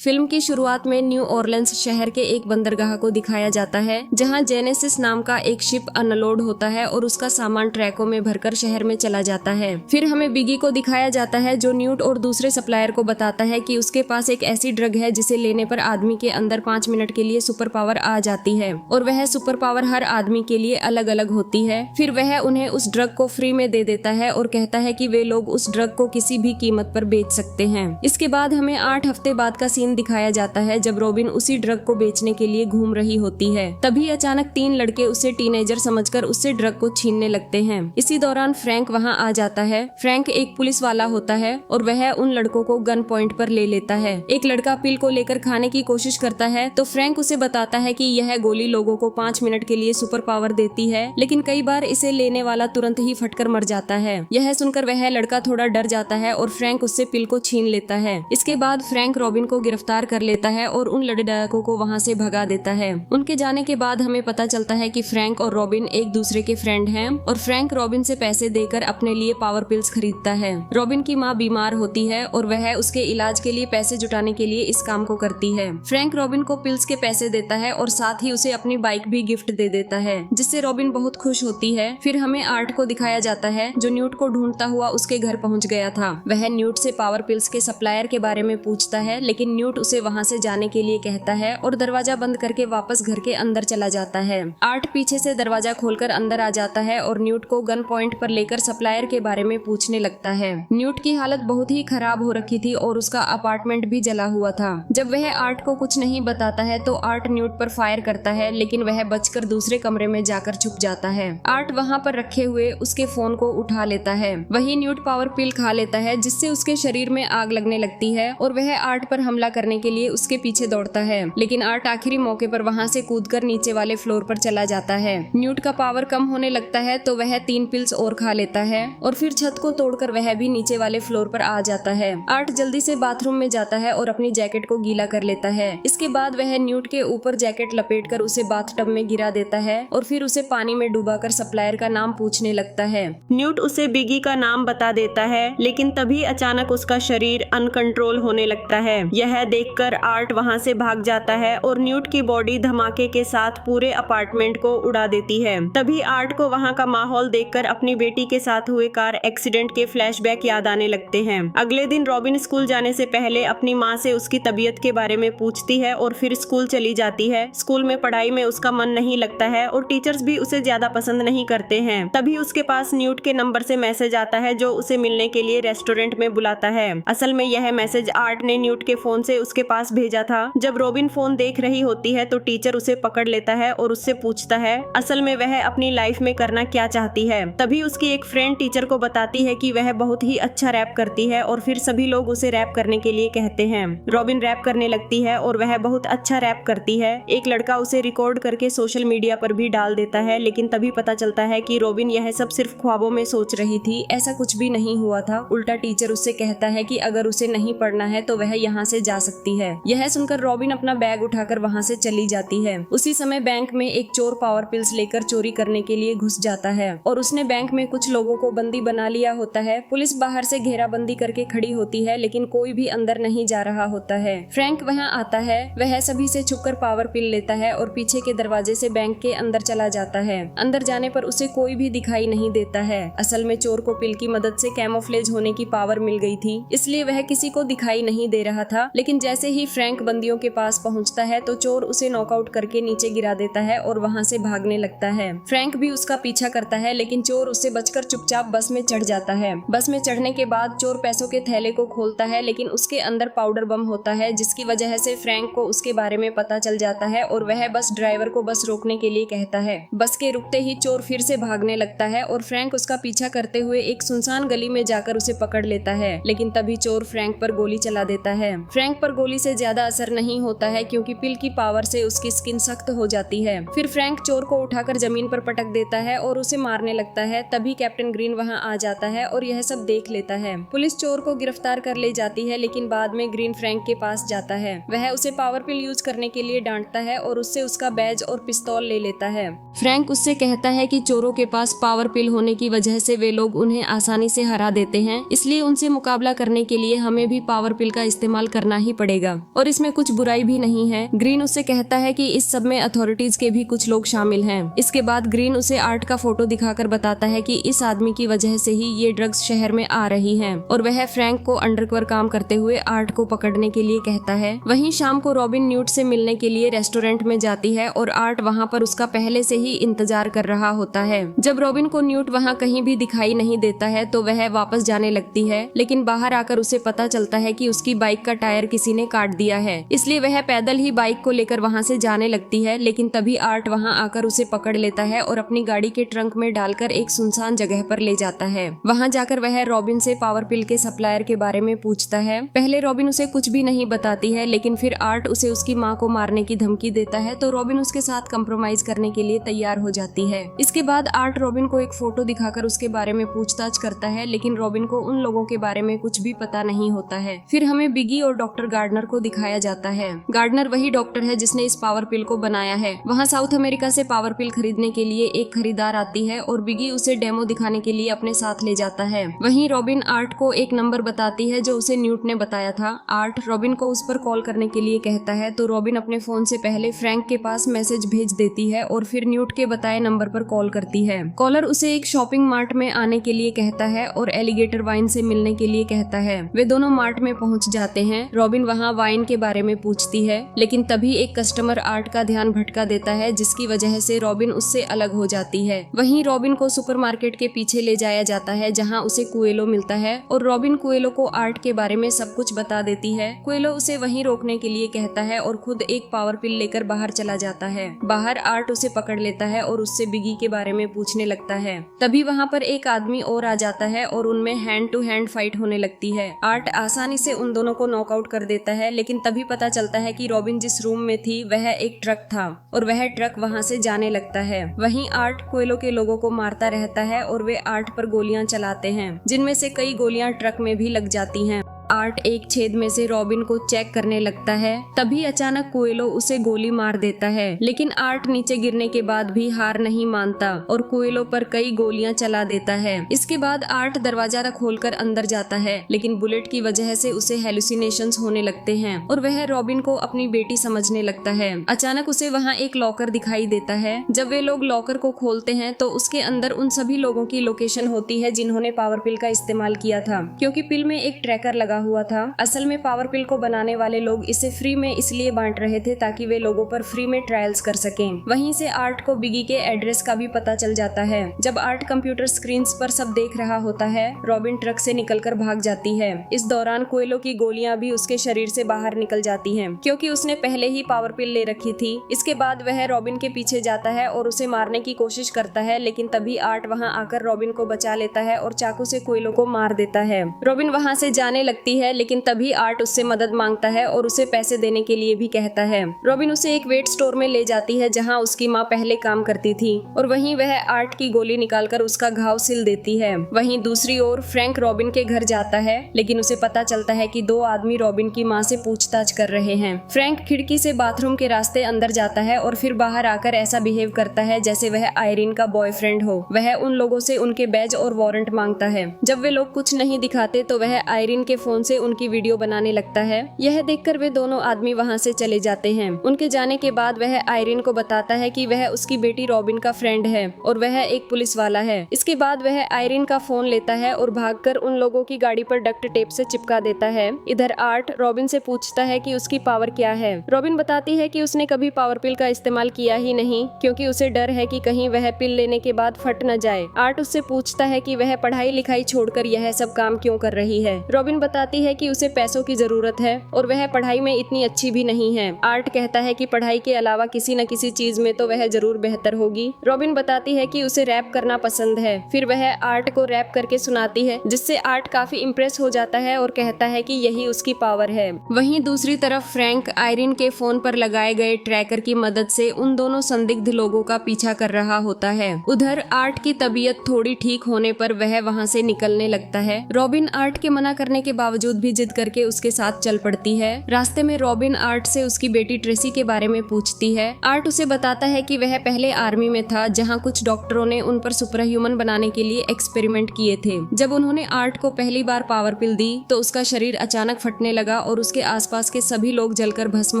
Film की शुरुआत में न्यू ऑरलेंस शहर के एक बंदरगाह को दिखाया जाता है जहां जेनेसिस नाम का एक शिप अनलोड होता है और उसका सामान ट्रकों में भरकर शहर में चला जाता है। फिर हमें बिगी को दिखाया जाता है जो न्यूट और दूसरे सप्लायर को बताता है कि उसके पास एक ऐसी ड्रग है जिसे लेने पर आदमी के अंदर 5 मिनट के लिए सुपर पावर आ जाती है और वह सुपर पावर हर आदमी के लिए अलग अलग होती है। फिर वह उन्हें उस ड्रग को फ्री में दे देता है और कहता है कि वे लोग उस ड्रग को किसी भी कीमत पर बेच सकते हैं। इसके बाद हमें 8 हफ्ते बाद का सीन दिखाया जाता है जब रॉबिन उसी ड्रग को बेचने के लिए घूम रही होती है। तभी अचानक 3 लड़के उसे टीनेजर समझकर उससे ड्रग को छीनने लगते हैं। इसी दौरान फ्रैंक वहां आ जाता है। फ्रैंक एक पुलिस वाला होता है और वह उन लड़कों को गन पॉइंट पर ले लेता है। एक लड़का पिल को लेकर खाने की कोशिश करता है तो फ्रैंक उसे बताता है कि यह गोली लोगों को 5 मिनट के लिए सुपर पावर देती है, लेकिन कई बार इसे लेने वाला तुरंत ही फटकर मर जाता है। यह सुनकर वह लड़का थोड़ा डर जाता है और फ्रैंक उससे पिल को छीन लेता है। इसके बाद फ्रैंक रॉबिन को गिरफ्तार कर लेता है और उन लड़ाकों को वहां से भगा देता है। उनके जाने के बाद हमें पता चलता है कि फ्रैंक और रॉबिन एक दूसरे के फ्रेंड हैं और फ्रैंक रॉबिन से पैसे देकर अपने लिए पावर पिल्स खरीदता है। रॉबिन की माँ बीमार होती है और वह उसके इलाज के लिए पैसे जुटाने के लिए इस काम को करती है। फ्रैंक रॉबिन को पिल्स के पैसे देता है और साथ ही उसे अपनी बाइक भी गिफ्ट दे देता है, जिससे रॉबिन बहुत खुश होती है। फिर हमें आर्ट को दिखाया जाता है जो न्यूट को ढूंढता हुआ उसके घर पहुंच गया था। वह न्यूट से पावर पिल्स के सप्लायर के बारे में पूछता है, लेकिन न्यूट उसे वहां से जाने के लिए कहता है और दरवाजा बंद करके वापस घर के अंदर चला जाता है। आर्ट पीछे से दरवाजा खोलकर अंदर आ जाता है और न्यूट को गन पॉइंट पर लेकर सप्लायर के बारे में पूछने लगता है। न्यूट की हालत बहुत ही खराब हो रखी थी और उसका अपार्टमेंट भी जला हुआ था। जब वह आर्ट को कुछ नहीं बताता है तो आर्ट न्यूट पर फायर करता है, लेकिन वह बचकर दूसरे कमरे में जाकर छुप जाता है। आर्ट वहां पर रखे हुए उसके फोन को उठा लेता है। वही न्यूट पावर पिल खा लेता है जिससे उसके शरीर में आग लगने लगती है और वह आर्ट पर हमला करने के लिए उसके पीछे दौड़ता है, लेकिन आर्ट आखिरी मौके पर वहां से कूदकर नीचे वाले फ्लोर पर चला जाता है। न्यूट का पावर कम होने लगता है तो वह 3 पिल्स और खा लेता है और फिर छत को तोड़कर वह भी नीचे वाले फ्लोर पर आ जाता है। आर्ट जल्दी से बाथरूम में जाता है और अपनी जैकेट को गीला कर लेता है। इसके बाद वह न्यूट के ऊपर जैकेट लपेटकर उसे बाथटब में गिरा देता है और फिर उसे पानी में डुबाकर सप्लायर का नाम पूछने लगता है। न्यूट उसे बिगी का नाम बता देता है, लेकिन तभी अचानक उसका शरीर अनकंट्रोल होने लगता है। यह देखकर आर्ट वहां से भाग जाता है और न्यूट की बॉडी धमाके के साथ पूरे अपार्टमेंट को उड़ा देती है। तभी आर्ट को वहां का माहौल देखकर अपनी बेटी के साथ हुए कार एक्सीडेंट के फ्लैशबैक याद आने लगते हैं। अगले दिन रॉबिन स्कूल जाने से पहले अपनी माँ से उसकी तबीयत के बारे में पूछती है और फिर स्कूल चली जाती है। स्कूल में पढ़ाई में उसका मन नहीं लगता है और टीचर्स भी उसे ज्यादा पसंद नहीं करते हैं। तभी उसके पास न्यूट के नंबर से मैसेज आता है जो उसे मिलने के लिए रेस्टोरेंट में बुलाता है। असल में यह मैसेज आर्ट ने न्यूट के फोन से उसके पास भेजा था। जब रॉबिन फोन देख रही होती है तो टीचर उसे पकड़ लेता है और उससे पूछता है असल में वह अपनी लाइफ में करना क्या चाहती है। तभी उसकी एक फ्रेंड टीचर को बताती है कि वह बहुत ही अच्छा रैप करती है और फिर सभी लोग उसे रैप करने के लिए कहते हैं। रॉबिन रैप करने लगती है और वह बहुत अच्छा रैप करती है। एक लड़का उसे रिकॉर्ड करके सोशल मीडिया पर भी डाल देता है, लेकिन तभी पता चलता है कि रॉबिन यह सब सिर्फ ख्वाबों में सोच रही थी, ऐसा कुछ भी नहीं हुआ था। उल्टा टीचर उससे कहता है कि अगर उसे नहीं पढ़ना है तो वह यहाँ से जा सकती है। यह सुनकर रॉबिन अपना बैग उठाकर वहाँ से चली जाती है। उसी समय बैंक में एक चोर पावर पिल्स लेकर चोरी करने के लिए घुस जाता है और उसने बैंक में कुछ लोगों को बंदी बना लिया होता है। पुलिस बाहर से घेराबंदी करके खड़ी होती है, लेकिन कोई भी अंदर नहीं जा रहा होता है। फ्रैंक वहाँ आता है। वह सभी से छुपकर पावर पिल लेता है और पीछे के दरवाजे से बैंक के अंदर चला जाता है। अंदर जाने पर उसे कोई भी दिखाई नहीं देता है। असल में चोर को पिल की मदद से कैमोफ्लेज होने की पावर मिल गई थी, इसलिए वह किसी को दिखाई नहीं दे रहा था। लेकिन जैसे ही फ्रैंक बंदियों के पास पहुंचता है तो चोर उसे नॉकआउट करके नीचे गिरा देता है और वहां से भागने लगता है। फ्रैंक भी उसका पीछा करता है, लेकिन चोर उससे बचकर चुपचाप बस में चढ़ जाता है। बस में चढ़ने के बाद चोर पैसों के थैले को खोलता है, लेकिन उसके अंदर पाउडर बम होता है, जिसकी वजह से फ्रैंक को उसके बारे में पता चल जाता है और वह बस ड्राइवर को बस रोकने के लिए कहता है। बस के रुकते ही चोर फिर से भागने लगता है और फ्रैंक उसका पीछा करते हुए एक सुनसान गली में जाकर उसे पकड़ लेता है, लेकिन तभी चोर फ्रैंक पर गोली चला देता है। फ्रैंक पर गोली से ज्यादा असर नहीं होता है क्योंकि पिल की पावर से उसकी स्किन सख्त हो जाती है। फिर फ्रैंक चोर को उठाकर जमीन पर पटक देता है और उसे मारने लगता है। तभी कैप्टन ग्रीन वहां आ जाता है और यह सब देख लेता है। पुलिस चोर को गिरफ्तार कर ले जाती है, लेकिन बाद में ग्रीन फ्रैंक के पास जाता है। वह उसे पावर पिल यूज करने के लिए डांटता है और उससे उसका बैज और पिस्तौल ले लेता है। फ्रैंक उससे कहता है कि चोरों के पास पावर पिल होने की वजह से वे लोग उन्हें आसानी से हरा देते हैं, इसलिए उनसे मुकाबला करने के लिए हमें भी पावर पिल का इस्तेमाल करना ही पड़ेगा और इसमें कुछ बुराई भी नहीं है। ग्रीन उससे कहता है कि इस सब में अथॉरिटीज के भी कुछ लोग शामिल हैं। इसके बाद ग्रीन उसे आर्ट का फोटो दिखाकर बताता है कि इस आदमी की वजह से ही ये ड्रग्स शहर में आ रही हैं और वह फ्रैंक को अंडरकवर काम करते हुए आर्ट को पकड़ने के लिए कहता है। वहीं शाम को रॉबिन न्यूट से मिलने के लिए रेस्टोरेंट में जाती है और आर्ट वहाँ पर उसका पहले से ही इंतजार कर रहा होता है। जब रॉबिन को न्यूट वहाँ कहीं भी दिखाई नहीं देता है तो वह वापस जाने लगती है, लेकिन बाहर आकर उसे पता चलता है कि उसकी बाइक का टायर किसी ने काट दिया है, इसलिए वह पैदल ही बाइक को लेकर वहाँ से जाने लगती है। लेकिन तभी आर्ट वहाँ आकर उसे पकड़ लेता है और अपनी गाड़ी के ट्रंक में डालकर एक सुनसान जगह पर ले जाता है। वहाँ जाकर वह रॉबिन से पावर पिल के सप्लायर के बारे में पूछता है। पहले रॉबिन उसे कुछ भी नहीं बताती है, लेकिन फिर आर्ट उसे उसकी माँ को मारने की धमकी देता है तो रॉबिन उसके साथ कंप्रोमाइज करने के लिए तैयार हो जाती है। इसके बाद आर्ट रॉबिन को एक फोटो दिखाकर उसके बारे में पूछताछ करता है, लेकिन रॉबिन को उन लोगों के बारे में कुछ भी पता नहीं होता है। फिर हमें बिगी और डॉक्टर गार्डनर को दिखाया जाता है। गार्डनर वही डॉक्टर है जिसने इस पावर पिल को बनाया है। वहाँ साउथ अमेरिका से पावर पिल खरीदने के लिए एक खरीदार आती है और बिगी उसे डेमो दिखाने के लिए अपने साथ ले जाता है। वहीं रॉबिन आर्ट को एक नंबर बताती है जो उसे न्यूट ने बताया था। आर्ट रॉबिन को उस पर कॉल करने के लिए कहता है तो रॉबिन अपने फोन से पहले फ्रैंक के पास मैसेज भेज देती है और फिर न्यूट के बताए नंबर पर कॉल करती है। कॉलर उसे एक शॉपिंग मार्ट में आने के लिए कहता है और एलिगेटर वाइन से मिलने के लिए कहता है। वे दोनों मार्ट में पहुंच जाते हैं। रॉबिन वहां वाइन के बारे में पूछती है, लेकिन तभी एक कस्टमर आर्ट का ध्यान भटका देता है जिसकी वजह से रॉबिन उससे अलग हो जाती है। वहीं रॉबिन को सुपरमार्केट के पीछे ले जाया जाता है जहां उसे कुएलो मिलता है और रॉबिन कुएलो को आर्ट के बारे में सब कुछ बता देती है। कुएलो उसे वहीं रोकने के लिए कहता है और खुद एक पावर पिल लेकर बाहर चला जाता है। बाहर आर्ट उसे पकड़ लेता है और उससे बिगी के बारे में पूछने लगता है। तभी वहां पर एक आदमी और आ जाता है और उनमें हैंड टू हैंड फाइट होने लगती है। आर्ट आसानी से उन दोनों को नॉकआउट कर देता है, लेकिन तभी पता चलता है कि रॉबिन जिस रूम में थी वह एक ट्रक था और वह ट्रक वहां से जाने लगता है। वहीं आर्ट कुएलो के लोगों को मारता रहता है और वे आर्ट पर गोलियां चलाते हैं, जिनमें से कई गोलियां ट्रक में भी लग जाती हैं। आर्ट एक छेद में से रॉबिन को चेक करने लगता है। तभी अचानक कुएलो उसे गोली मार देता है, लेकिन आर्ट नीचे गिरने के बाद भी हार नहीं मानता और कुएलो पर कई गोलियां चला देता है। इसके बाद आर्ट दरवाजा खोलकर अंदर जाता है, लेकिन बुलेट की वजह से उसे हेलुसिनेशंस होने लगते हैं और वह रॉबिन को अपनी बेटी समझने लगता है। अचानक उसे वहाँ एक लॉकर दिखाई देता है। जब वे लोग लॉकर को खोलते हैं तो उसके अंदर उन सभी लोगों की लोकेशन होती है जिन्होंने पावर पिल का इस्तेमाल किया था, क्योंकि पिल में एक ट्रैकर लगा हुआ था। असल में पावर पिल को बनाने वाले लोग इसे फ्री में इसलिए बांट रहे थे ताकि वे लोगों पर फ्री में ट्रायल्स कर सकें। वहीं से आर्ट को बिगी के एड्रेस का भी पता चल जाता है। जब आर्ट कंप्यूटर स्क्रीन पर सब देख रहा होता है, रॉबिन ट्रक से निकलकर भाग जाती है। इस दौरान कुएलो की गोलियां भी उसके शरीर से बाहर निकल जाती हैं, क्योंकि उसने पहले ही पावर पिल ले रखी थी। इसके बाद वह रॉबिन के पीछे जाता है और उसे मारने की कोशिश करता है, लेकिन तभी आर्ट वहां आकर रॉबिन को बचा लेता है और चाकू से कुएलो को मार देता है। रॉबिन वहां से जाने लगती है, लेकिन तभी आर्ट उससे मदद मांगता है और उसे पैसे देने के लिए भी कहता है। रॉबिन उसे एक वेट स्टोर में ले जाती है जहां उसकी माँ पहले काम करती थी और वहीं वह आर्ट की गोली निकालकर उसका घाव सिल देती है। वहीं दूसरी ओर फ्रैंक रॉबिन के घर जाता है, लेकिन उसे पता चलता है कि दो आदमी रॉबिन की माँ से पूछताछ कर रहे हैं। फ्रैंक खिड़की से बाथरूम के रास्ते अंदर जाता है और फिर बाहर आकर ऐसा बिहेव करता है जैसे वह आयरीन का बॉयफ्रेंड हो। वह उन लोगों से उनके बैज और वारंट मांगता है। जब वे लोग कुछ नहीं दिखाते तो वह आयरीन के फोन से उनकी वीडियो बनाने लगता है। यह देखकर वे दोनों आदमी वहां से चले जाते हैं। उनके जाने के बाद वह आयरीन को बताता है कि वह उसकी बेटी रॉबिन का फ्रेंड है और वह एक पुलिस वाला है। इसके बाद वह आयरीन का फोन लेता है और भागकर उन लोगों की गाड़ी पर डक्ट टेप से चिपका देता है। इधर आर्ट रॉबिन से पूछता है कि उसकी पावर क्या है। रॉबिन बताती है कि उसने कभी पावर पिल का इस्तेमाल किया ही नहीं, क्योंकि उसे डर है कि कहीं वह पिल लेने के बाद फट न जाए। आर्ट उससे पूछता है कि वह पढ़ाई लिखाई छोड़कर यह सब काम क्यों कर रही है। रॉबिन बताती है कि उसे पैसों की जरूरत है और वह पढ़ाई में इतनी अच्छी भी नहीं है। आर्ट कहता है कि पढ़ाई के अलावा किसी न किसी चीज में तो वह जरूर बेहतर होगी। रॉबिन बताती है कि उसे रैप करना पसंद है। फिर वह आर्ट को रैप करके सुनाती है, जिससे आर्ट काफी इम्प्रेस हो जाता है और कहता है कि यही उसकी पावर है। वहीं दूसरी तरफ फ्रैंक आयरीन के फोन पर लगाए गए ट्रैकर की मदद से उन दोनों संदिग्ध लोगों का पीछा कर रहा होता है। उधर आर्ट की तबीयत थोड़ी ठीक होने पर वह वहां से निकलने लगता है। रॉबिन आर्ट के मना करने के बावजूद बावजूद भी जिद करके उसके साथ चल पड़ती है। रास्ते में रॉबिन आर्ट से उसकी बेटी ट्रेसी के बारे में पूछती है। आर्ट उसे बताता है कि वह पहले आर्मी में था, जहाँ कुछ डॉक्टरों ने उन पर सुपर ह्यूमन बनाने के लिए एक्सपेरिमेंट किए थे। जब उन्होंने आर्ट को पहली बार पावर पिल दी तो उसका शरीर अचानक फटने लगा और उसके आसपास के सभी लोग जलकर भस्म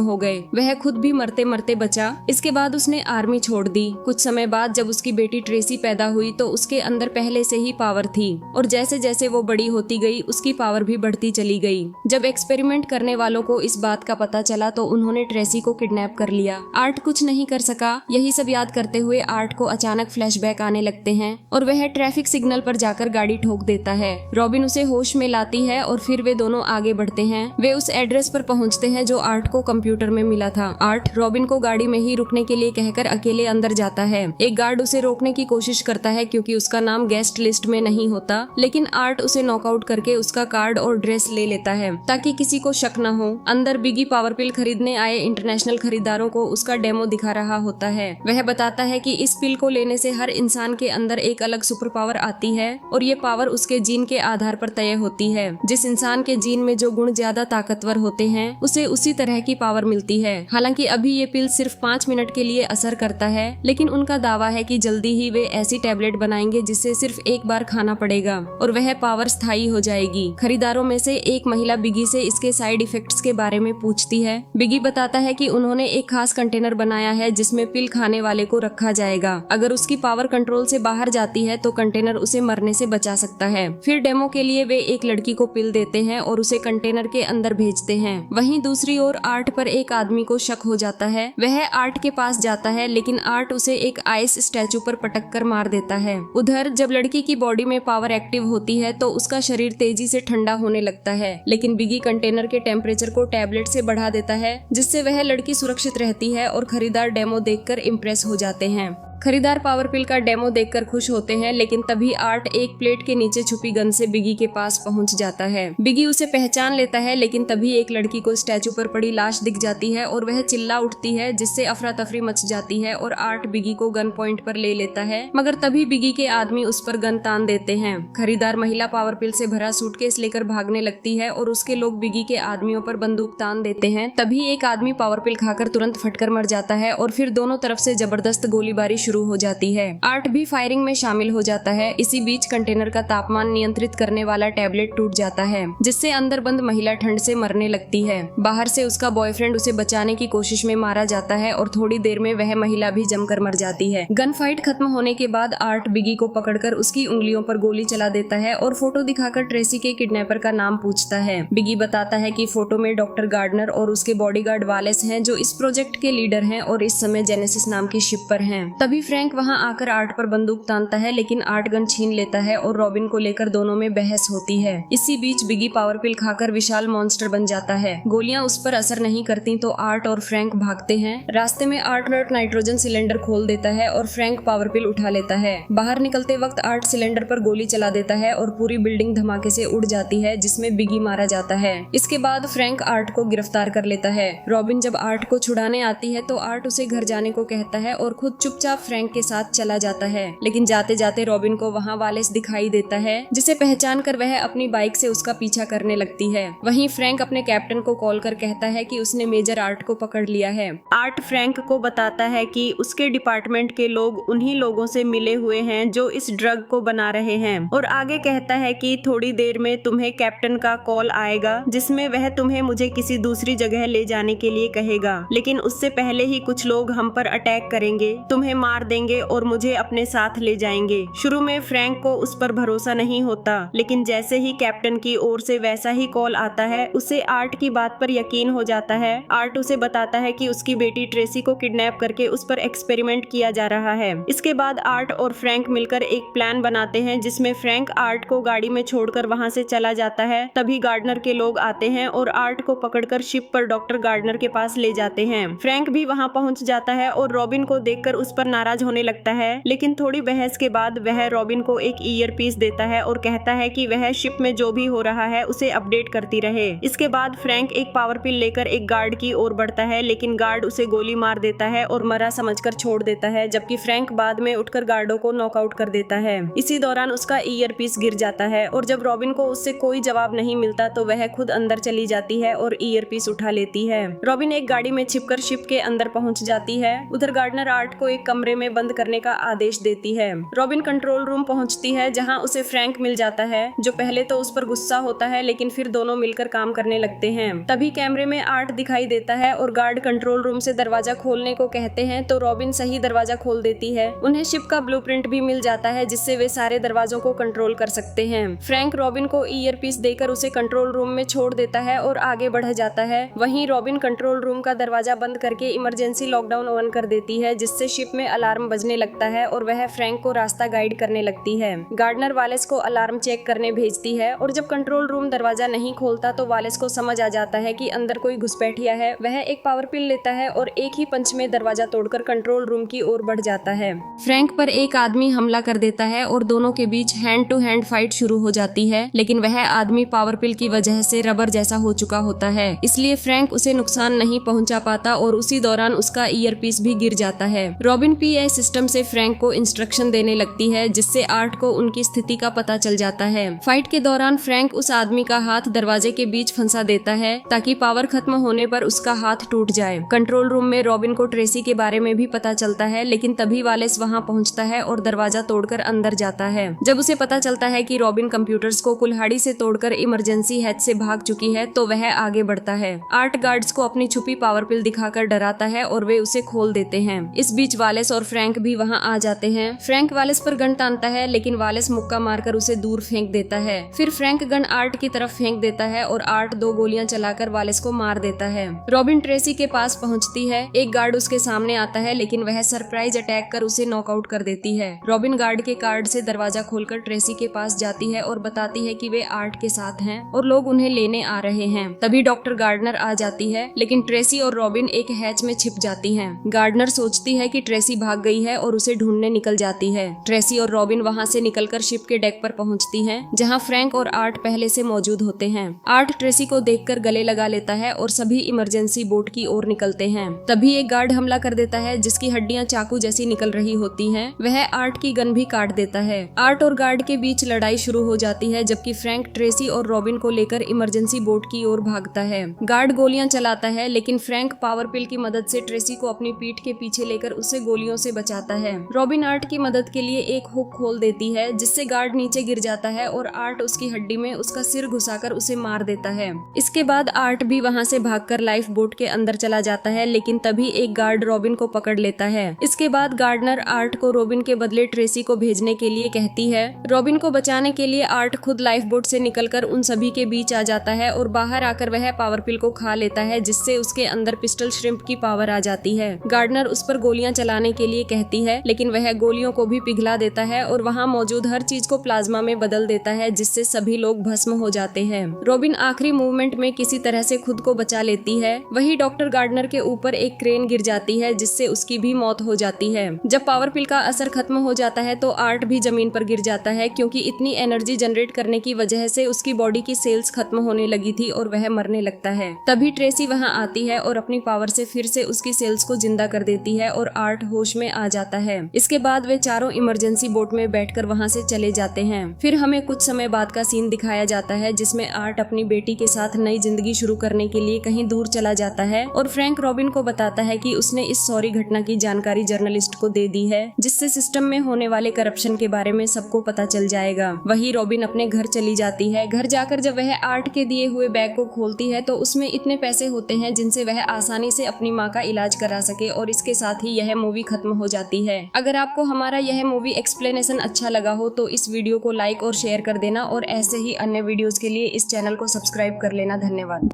हो गए। वह खुद भी मरते मरते बचा। इसके बाद उसने आर्मी छोड़ दी। कुछ समय बाद जब उसकी बेटी ट्रेसी पैदा हुई तो उसके अंदर पहले से ही पावर थी और जैसे जैसे वो बड़ी होती गई उसकी पावर भी बढ़ती चली गई। जब एक्सपेरिमेंट करने वालों को इस बात का पता चला तो उन्होंने ट्रेसी को किडनैप कर लिया। आर्ट कुछ नहीं कर सका। यही सब याद करते हुए आर्ट को अचानक फ्लैशबैक आने लगते हैं और वह ट्रैफिक सिग्नल पर जाकर गाड़ी ठोक देता है। रॉबिन उसे होश में लाती है और फिर वे दोनों आगे बढ़ते हैं। वे उस एड्रेस पर पहुंचते हैं जो आर्ट को कंप्यूटर में मिला था। आर्ट रॉबिन को गाड़ी में ही रुकने के लिए कहकर अकेले अंदर जाता है। एक गार्ड उसे रोकने की कोशिश करता है क्योंकि उसका नाम गेस्ट लिस्ट में नहीं होता, लेकिन आर्ट उसे नॉकआउट करके उसका कार्ड और ड्रेस ले लेता है ताकि किसी को शक न हो। अंदर बिगी पावर पिल खरीदने आए इंटरनेशनल खरीदारों को उसका डेमो दिखा रहा होता है। वह बताता है कि इस पिल को लेने से हर इंसान के अंदर एक अलग सुपर पावर आती है और ये पावर उसके जीन के आधार पर तय होती है। जिस इंसान के जीन में जो गुण ज्यादा ताकतवर होते हैं उसे उसी तरह की पावर मिलती है। हालांकि अभी ये पिल सिर्फ 5 मिनट के लिए असर करता है, लेकिन उनका दावा है कि जल्दी ही वे ऐसी टैबलेट बनाएंगे जिसे सिर्फ एक बार खाना पड़ेगा और वह पावर स्थायी हो जाएगी। खरीदारों में से एक महिला बिगी से इसके साइड इफेक्ट्स के बारे में पूछती है। बिगी बताता है कि उन्होंने एक खास कंटेनर बनाया है जिसमें पिल खाने वाले को रखा जाएगा। अगर उसकी पावर कंट्रोल से बाहर जाती है तो कंटेनर उसे मरने से बचा सकता है। फिर डेमो के लिए वे एक लड़की को पिल देते हैं और उसे कंटेनर के अंदर भेजते हैं। वहीं दूसरी ओर आर्ट पर एक आदमी को शक हो जाता है। वह आर्ट के पास जाता है लेकिन आर्ट उसे एक आइस स्टैचू पर पटक कर मार देता है। उधर जब लड़की की बॉडी में पावर एक्टिव होती है तो उसका शरीर तेजी से ठंडा होने लगता है, लेकिन बिगी कंटेनर के टेम्परेचर को टैबलेट से बढ़ा देता है जिससे वह लड़की सुरक्षित रहती है और खरीदार डेमो देखकर इम्प्रेस हो जाते हैं। खरीदार पावर पिल का डेमो देखकर खुश होते हैं, लेकिन तभी आर्ट एक प्लेट के नीचे छुपी गन से बिगी के पास पहुंच जाता है। बिगी उसे पहचान लेता है, लेकिन तभी एक लड़की को स्टैचू पर पड़ी लाश दिख जाती है और वह चिल्ला उठती है जिससे अफरा तफरी मच जाती है और आर्ट बिगी को गन पॉइंट पर ले लेता है, मगर तभी बिगी के आदमी उस पर गन तान देते हैं। खरीदार महिला पावर पिल से भरा सूटकेस लेकर भागने लगती है और उसके लोग बिगी के आदमियों पर बंदूक तान देते हैं। तभी एक आदमी पावर पिल खाकर तुरंत फटकर मर जाता है और फिर दोनों तरफ से जबरदस्त गोलीबारी शुरू हो जाती है। आर्ट भी फायरिंग में शामिल हो जाता है। इसी बीच कंटेनर का तापमान नियंत्रित करने वाला टैबलेट टूट जाता है जिससे अंदर बंद महिला ठंड से मरने लगती है। बाहर से उसका बॉयफ्रेंड उसे बचाने की कोशिश में मारा जाता है और थोड़ी देर में वह महिला भी जमकर मर जाती है। गन फाइट खत्म होने के बाद आर्ट बिगी को पकड़कर उसकी उंगलियों पर गोली चला देता है और फोटो दिखाकर ट्रेसी के किडनैपर का नाम पूछता है। बिगी बताता है कि फोटो में डॉक्टर गार्डनर और उसके बॉडीगार्ड वालेस हैं जो इस प्रोजेक्ट के लीडर हैं और इस समय जेनेसिस नाम की शिप पर हैं। तभी फ्रैंक वहां आकर आर्ट पर बंदूक तानता है, लेकिन आर्ट गन छीन लेता है और रॉबिन को लेकर दोनों में बहस होती है। इसी बीच बिगी पावर पिल खाकर विशाल मॉन्स्टर बन जाता है। गोलियां उस पर असर नहीं करती तो आर्ट और फ्रैंक भागते हैं। रास्ते में आर्ट नाइट्रोजन सिलेंडर खोल देता है और फ्रैंक पावर पिल उठा लेता है। बाहर निकलते वक्त आर्ट सिलेंडर पर गोली चला देता है और पूरी बिल्डिंग धमाके से उड़ जाती है जिसमें बिगी मारा जाता है। इसके बाद फ्रैंक आर्ट को गिरफ्तार कर लेता है। रॉबिन जब आर्ट को छुड़ाने आती है तो आर्ट उसे घर जाने को कहता है और खुद चुपचाप फ्रैंक के साथ चला जाता है, लेकिन जाते जाते रॉबिन को वहाँ वालेस दिखाई देता है जिसे पहचान कर वह अपनी बाइक से उसका पीछा करने लगती है। वहीं फ्रैंक अपने कैप्टन को कॉल कर कहता है कि उसने मेजर आर्ट को पकड़ लिया है। आर्ट फ्रैंक को बताता है कि उसके डिपार्टमेंट के लोग उन्हीं लोगों से मिले हुए हैं जो इस ड्रग को बना रहे हैं और आगे कहता है कि थोड़ी देर में तुम्हें कैप्टन का कॉल आएगा जिसमें वह तुम्हें मुझे किसी दूसरी जगह ले जाने के लिए कहेगा, लेकिन उससे पहले ही कुछ लोग हम पर अटैक करेंगे, तुम्हें मार देंगे और मुझे अपने साथ ले जाएंगे। शुरू में फ्रैंक को उस पर भरोसा नहीं होता, लेकिन जैसे ही कैप्टन की ओर से वैसा ही कॉल आता है उसे आर्ट की बात पर यकीन हो जाता है। आर्ट उसे बताता है कि उसकी बेटी ट्रेसी को किडनैप करके उस पर एक्सपेरिमेंट किया जा रहा है। इसके बाद आर्ट और फ्रैंक मिलकर एक प्लान बनाते हैं जिसमें फ्रैंक आर्ट को गाड़ी में छोड़कर वहां से चला जाता है। तभी गार्डनर के लोग आते हैं और आर्ट को पकड़कर शिप पर डॉक्टर गार्डनर के पास ले जाते हैं। फ्रैंक भी वहां पहुंच जाता है और रॉबिन को देखकर उस पर नाराज नाराज होने लगता है, लेकिन थोड़ी बहस के बाद वह रॉबिन को एक ईयर पीस देता है और कहता है कि वह शिप में जो भी हो रहा है उसे अपडेट करती रहे। इसके बाद फ्रैंक एक पावर पिल लेकर एक गार्ड की ओर बढ़ता है, लेकिन गार्ड उसे गोली मार देता है और मरा समझकर छोड़ देता है, जबकि फ्रैंक बाद में उठकर गार्डों को नॉकआउट कर देता है। इसी दौरान उसका ईयर पीस गिर जाता है और जब रॉबिन को उससे कोई जवाब नहीं मिलता तो वह खुद अंदर चली जाती है और ईयर पीस उठा लेती है। रॉबिन एक गाड़ी में छिपकर शिप के अंदर पहुंच जाती है। उधर गार्डनर आर्ट को एक कमरे में बंद करने का आदेश देती है। रॉबिन कंट्रोल रूम पहुंचती है, जहां उसे फ्रैंक मिल जाता है, जो पहले तो उस पर गुस्सा होता है, लेकिन फिर दोनों मिलकर काम करने लगते हैं। तभी कैमरे में आर्ट दिखाई देता है और गार्ड कंट्रोल रूम से दरवाजा खोलने को कहते हैं, तो रॉबिन सही दरवाजा खोल देती है। उन्हें शिप का ब्लूप्रिंट भी मिल जाता है, जिससे वे सारे दरवाजों को कंट्रोल कर सकते हैं। फ्रैंक रॉबिन को ईयर पीस देकर उसे कंट्रोल रूम में छोड़ देता है और आगे बढ़ जाता है। वहीं रॉबिन कंट्रोल रूम का दरवाजा बंद करके इमरजेंसी लॉकडाउन ऑन कर देती है, जिससे शिप में अलार्म बजने लगता है और वह फ्रैंक को रास्ता गाइड करने लगती है। गार्डनर वालेस को अलार्म चेक करने भेजती है और जब कंट्रोल रूम दरवाजा नहीं खोलता तो वालेस को समझ आ जाता है कि अंदर कोई घुसपैठिया है। वह एक पावर पिल लेता है और एक ही पंच में दरवाजा तोड़कर कंट्रोल रूम की ओर बढ़ जाता है। फ्रैंक पर एक आदमी हमला कर देता है और दोनों के बीच हैंड टू हैंड फाइट शुरू हो जाती है, लेकिन वह आदमी पावर पिल की वजह से रबर जैसा हो चुका होता है, इसलिए फ्रैंक उसे नुकसान नहीं पहुंचा पाता और उसी दौरान उसका ईयर पीस भी गिर जाता है। रॉबिन पीआई सिस्टम से फ्रैंक को इंस्ट्रक्शन देने लगती है, जिससे आर्ट को उनकी स्थिति का पता चल जाता है। फाइट के दौरान फ्रैंक उस आदमी का हाथ दरवाजे के बीच फंसा देता है ताकि पावर खत्म होने पर उसका हाथ टूट जाए। कंट्रोल रूम में रॉबिन को ट्रेसी के बारे में भी पता चलता है, लेकिन तभी वालेस वहां पहुंचता है और दरवाजा तोड़कर अंदर जाता है। जब उसे पता चलता है कि रॉबिन कंप्यूटर्स को कुल्हाड़ी से तोड़कर इमरजेंसी हैच से भाग चुकी है तो वह आगे बढ़ता है। आर्ट गार्ड्स को अपनी छुपी पावर पिल दिखाकर डराता है और वे उसे खोल देते हैं। इस बीच वालेस और फ्रैंक भी वहां आ जाते हैं। फ्रैंक वालेस पर गन तानता है, लेकिन वालेस मुक्का मारकर उसे दूर फेंक देता है। फिर फ्रैंक गन आर्ट की तरफ फेंक देता है और आर्ट 2 गोलियां चलाकर वालेस को मार देता है। रॉबिन ट्रेसी के पास पहुंचती है। एक गार्ड उसके सामने आता है, लेकिन वह सरप्राइज अटैक कर उसे नॉकआउट कर देती है। रॉबिन गार्ड के कार्ड से दरवाजा खोलकर ट्रेसी के पास जाती है और बताती है कि वे आर्ट के साथ हैं और लोग उन्हें लेने आ रहे हैं। तभी डॉक्टर गार्डनर आ जाती है, लेकिन ट्रेसी और रॉबिन एक हैच में छिप जाती हैं। गार्डनर सोचती है कि ट्रेसी भाग गई है और उसे ढूंढने निकल जाती है। ट्रेसी और रॉबिन वहां से निकलकर शिप के डेक पर पहुंचती हैं, जहां फ्रैंक और आर्ट पहले से मौजूद होते हैं। आर्ट ट्रेसी को देखकर गले लगा लेता है और सभी इमरजेंसी बोट की ओर निकलते हैं। तभी एक गार्ड हमला कर देता है, जिसकी हड्डियां चाकू जैसी निकल रही होती हैं। वह आर्ट की गन भी काट देता है। आर्ट और गार्ड के बीच लड़ाई शुरू हो जाती है, जबकि फ्रैंक ट्रेसी और रॉबिन को लेकर इमरजेंसी बोट की ओर भागता है। गार्ड गोलियां चलाता है, लेकिन फ्रैंक पावर पिल की मदद से ट्रेसी को अपनी पीठ के पीछे लेकर उसे गोलियों से बचाता है। रॉबिन आर्ट की मदद के लिए एक हुक खोल देती है, जिससे गार्ड नीचे गिर जाता है और आर्ट उसकी हड्डी में उसका सिर घुसाकर उसे मार देता है। इसके बाद आर्ट भी वहां से भागकर लाइफ बोट के अंदर चला जाता है, लेकिन तभी एक गार्ड रॉबिन को पकड़ लेता है। इसके बाद गार्डनर आर्ट को रॉबिन के बदले ट्रेसी को भेजने के लिए कहती है। रॉबिन को बचाने के लिए आर्ट खुद लाइफ बोट से निकलकर उन सभी के बीच आ जाता है और बाहर आकर वह पावर पिल को खा लेता है, जिससे उसके अंदर पिस्टल श्रिम्प की पावर आ जाती है। गार्डनर उस पर गोलियां चलाने के लिए कहती है, लेकिन वह गोलियों को भी पिघला देता है और वहां मौजूद हर चीज को प्लाज्मा में बदल देता है, जिससे सभी लोग भस्म हो जाते हैं। रॉबिन आखिरी मूवमेंट में किसी तरह से खुद को बचा लेती है। वही डॉक्टर गार्डनर के ऊपर एक क्रेन गिर जाती है, जिससे उसकी भी मौत हो जाती है। जब पावर पिल का असर खत्म हो जाता है तो आर्ट भी जमीन पर गिर जाता है, क्योंकि इतनी एनर्जी जनरेट करने की वजह से उसकी बॉडी की सेल्स खत्म होने लगी थी और वह मरने लगता है। तभी ट्रेसी वहां आती है और अपनी पावर से फिर से उसकी सेल्स को जिंदा कर देती है और आर्ट होश में आ जाता है। इसके बाद वे चारों इमरजेंसी बोट में बैठकर वहां से चले जाते हैं। फिर हमें कुछ समय बाद का सीन दिखाया जाता है, जिसमें आर्ट अपनी बेटी के साथ नई जिंदगी शुरू करने के लिए कहीं दूर चला जाता है और फ्रैंक रॉबिन को बताता है कि उसने इस सॉरी घटना की जानकारी जर्नलिस्ट को दे दी है, जिससे सिस्टम में होने वाले करप्शन के बारे में सबको पता चल जाएगा। वही रॉबिन अपने घर चली जाती है। घर जाकर जब वह आर्ट के दिए हुए बैग को खोलती है तो उसमें इतने पैसे होते हैं जिनसे वह आसानी से अपनी माँ का इलाज करा सके, और इसके साथ ही यह मूवी खत्म हो जाती है। अगर आपको हमारा यह मूवी एक्सप्लेनेशन अच्छा लगा हो तो इस वीडियो को लाइक और शेयर कर देना, और ऐसे ही अन्य वीडियोस के लिए इस चैनल को सब्सक्राइब कर लेना। धन्यवाद।